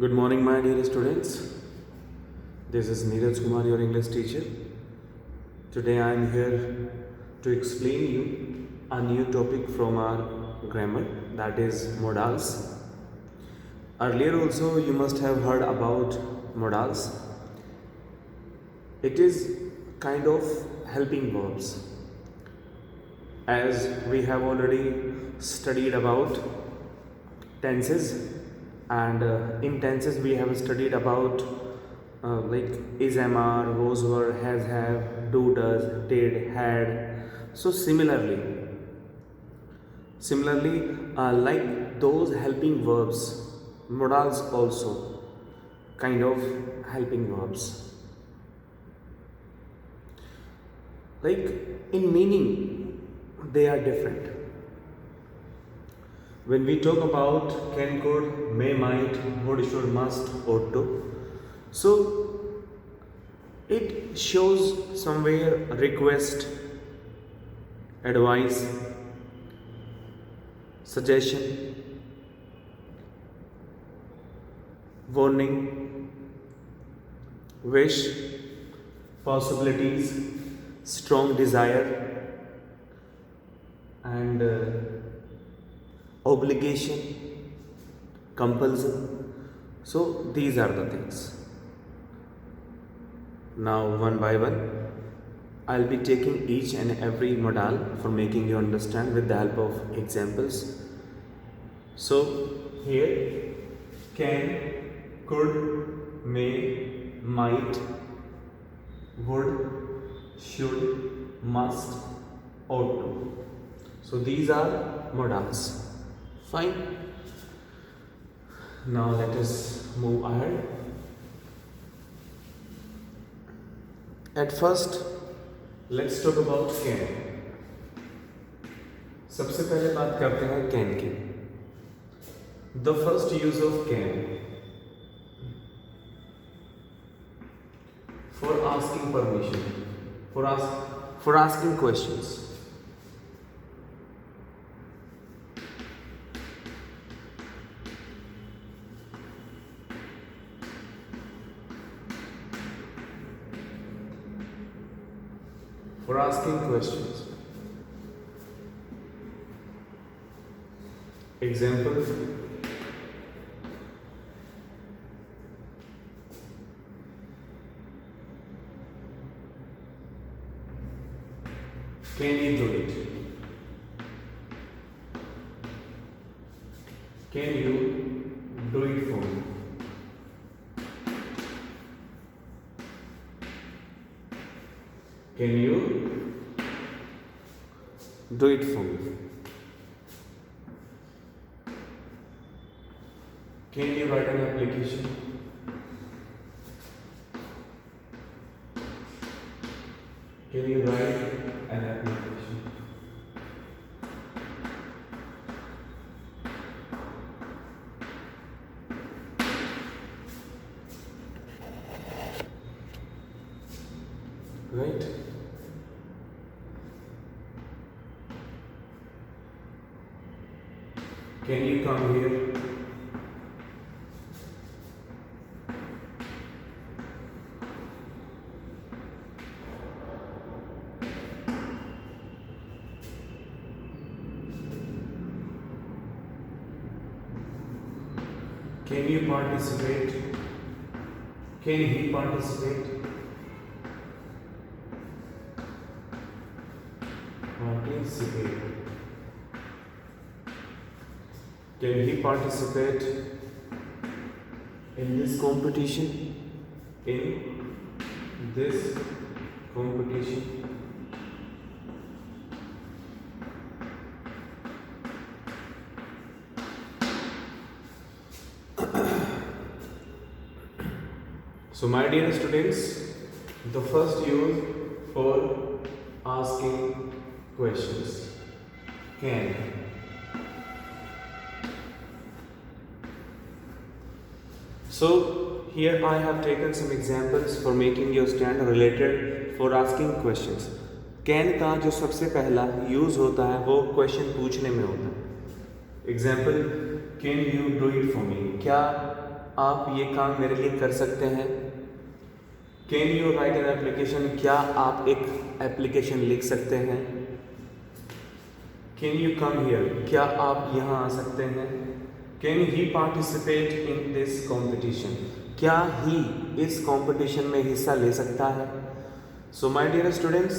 Good morning, my dear students. This is Neeraj Kumar, your English teacher. Today I am here to explain you a new topic from our grammar, that is modals. Earlier also you must have heard about modals. It is kind of helping verbs. As we have already studied about tenses, and in tenses we have studied about like is, am, are, was, were, has, have, do, does, did, had. So similarly, like those helping verbs, modals also kind of helping verbs. Like in meaning they are different. When we talk about can, could, may, might, would, should, must, ought to, so it shows somewhere request, advice, suggestion, warning, wish, possibilities, strong desire, and obligation, compulsion. So these are the things. Now one by one I'll be taking each and every modal for making you understand with the help of examples. So here can, could, may, might, would, should, must, ought to. So these are modals. Fine. Now let us move ahead. At first, let's talk about can. सबसे पहले बात करते हैं can की. The first use of can for asking permission, for asking questions. For asking questions. Example. Can you do it? Can you do it for me? Can you do it for me? Can you write an application? Can you write an application? Right? Can you come here? Can you participate? Can he participate? Participate. Can he participate in this competition? In this competition? So my dear students, the first use for asking questions, can. So here I have taken some examples for making you stand related for asking questions. Can का जो सबसे पहला use होता है वो question पूछने में होता है. Example, can you do it for me? क्या आप ये काम मेरे लिए कर सकते हैं? Can you right an application, क्या आप एक एप्लीकेशन लिख सकते हैं? कैन यू कम हियर, क्या आप यहाँ आ सकते हैं? Can he participate in this competition, क्या ही इस कॉम्पिटिशन में हिस्सा ले सकता है? So my dear students,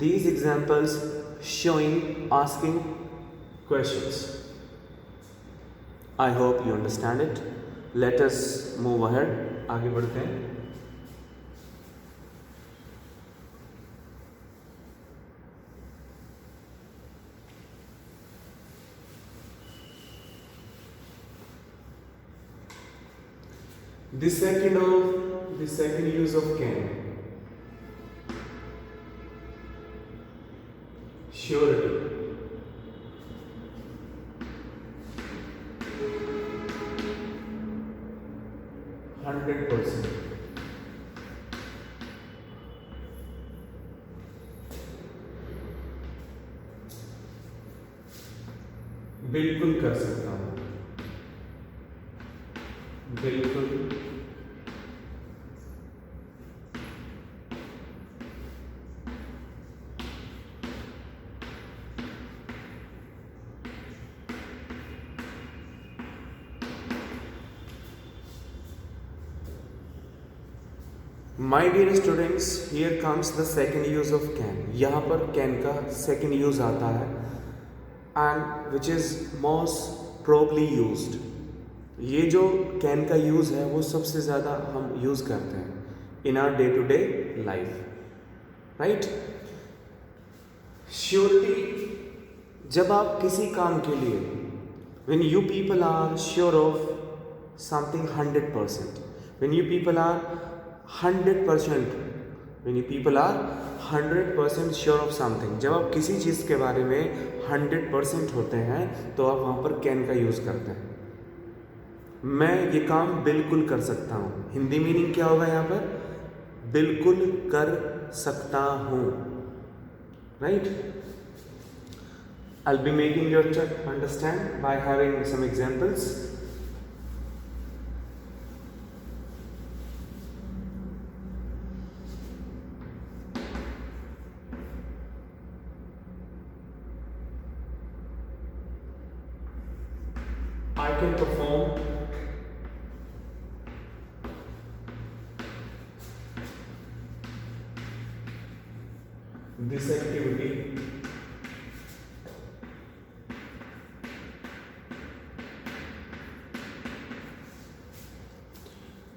these examples showing asking questions. I hope you understand it. Let us move ahead. आगे बढ़ते हैं. The second use of can. Surety. %100. बिल्कुल कर सकता हूँ, बिल्कुल my dear students, here comes the second use of can. यहाँ पर कैन का सेकेंड यूज आता है and which is most probably used. ये जो कैन का यूज़ है वो सबसे ज़्यादा हम यूज़ करते हैं in our day to day life, right. Surety, जब आप किसी काम के लिए, when you people are sure of something 100%, when you people are 100%, when you people are 100% sure of something, जब आप किसी चीज़ के बारे में 100% होते हैं तो आप वहाँ पर कैन का यूज़ करते हैं. मैं ये काम बिल्कुल कर सकता हूँ, हिंदी मीनिंग क्या होगा यहाँ पर? बिल्कुल कर सकता हूँ, right. I'll be making your understand by having some examples. I can perform this activity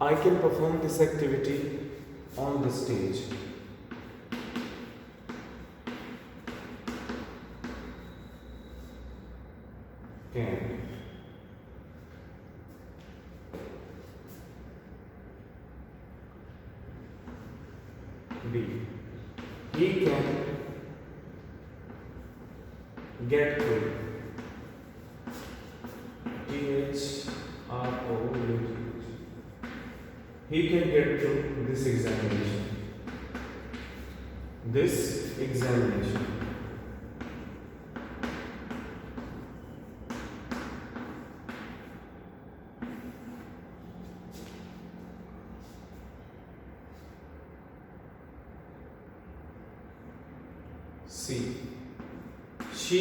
I can perform this activity on the stage. Can. B. He can get through. THROUGH. He can get through this examination. This examination. C. She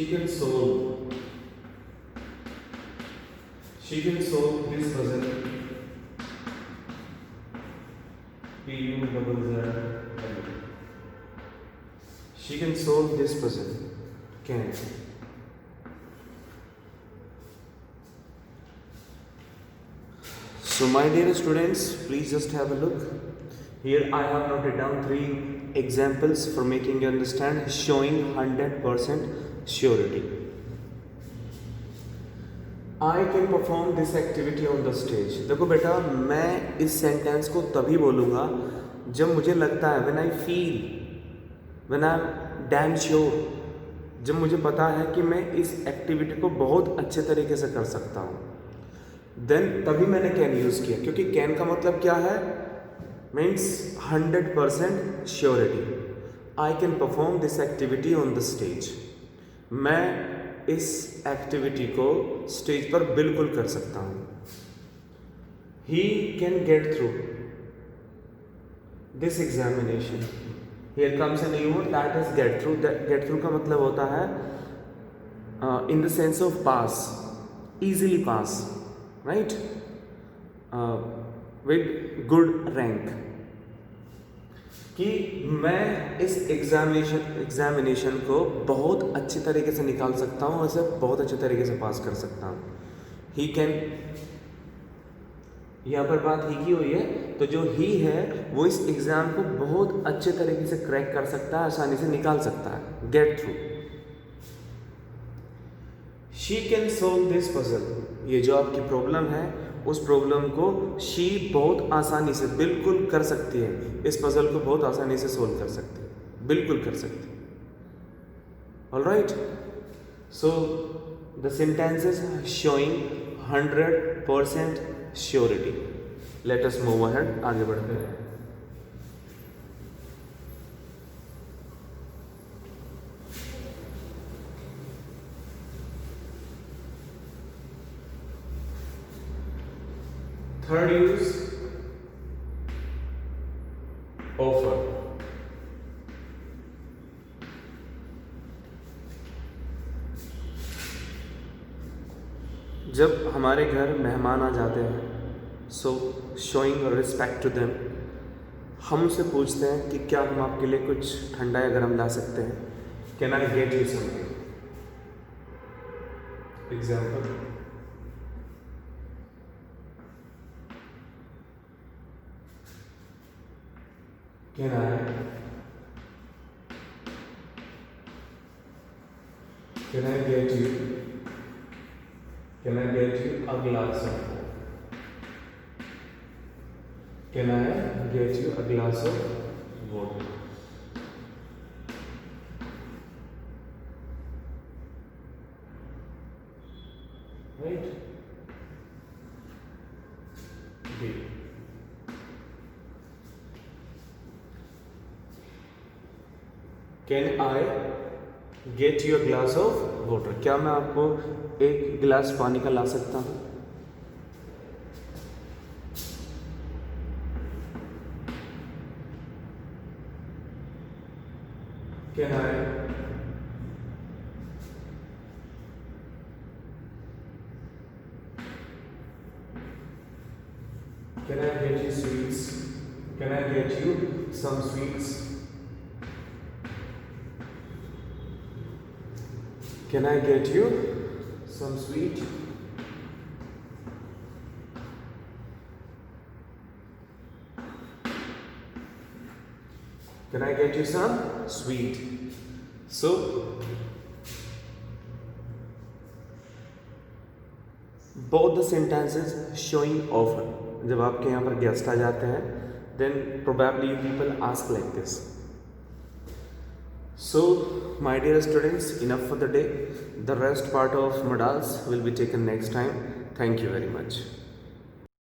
can solve. She can solve this puzzle. PUZZL. She can solve this puzzle. Can. So my dear students, please just have a look. Here I have noted down 3 examples for making you understand, showing 100% surety. I can perform this activity on the stage. देखो बेटा, मैं इस sentence को तभी बोलूँगा जब मुझे लगता है, when I feel, when I'm damn sure, जब मुझे पता है कि मैं इस एक्टिविटी को बहुत अच्छे तरीके से कर सकता हूँ, देन तभी मैंने कैन यूज़ किया. क्योंकि कैन का मतलब क्या है? Means 100% surety. I can perform this activity on the stage. मैं इस एक्टिविटी को स्टेज पर बिल्कुल कर सकता हूँ. He can get through this examination. Here comes a new word, that is get through. Get through का मतलब होता है in the sense of pass, easily pass, right? With good rank. कि मैं इस एग्जामिनेशन को बहुत अच्छे तरीके से निकाल सकता हूँ, इसे बहुत अच्छे तरीके से पास कर सकता हूँ. ही कैन, यहाँ पर बात ही की हुई है, तो जो ही है वो इस एग्ज़ाम को बहुत अच्छे तरीके से क्रैक कर सकता है, आसानी से निकाल सकता है. Get through. She can solve this puzzle. ये जो आपकी प्रॉब्लम है उस प्रॉब्लम को शी बहुत आसानी से बिल्कुल कर सकती है. इस पजल को बहुत आसानी से सोल्व कर सकती है, बिल्कुल कर सकती है. Alright, so the sentences showing 100% surety. Let us move ahead, आगे बढ़ते हैं. Third use, offer. जब हमारे घर मेहमान आ जाते हैं, सो शोइंग रिस्पेक्ट टू देम, हम उनसे पूछते हैं कि क्या हम आपके लिए कुछ ठंडा या गर्म ला सकते हैं. Can I get you something. Example, Can I get you a glass of water? Can I get you a glass of water? Right? Okay. Can I get you a glass of water? क्या मैं आपको एक गिलास पानी का ला सकता हूँ? Can I get you sweets? Can I get you some sweets? Can I get you some sweet? Can I get you some sweet? So, both the sentences showing offer. जब आपके यहाँ पर गेस्ट आ जाते हैं, then probably people ask like this. So, my dear students, enough for the day. The rest part of modals will be taken next time. Thank you very much.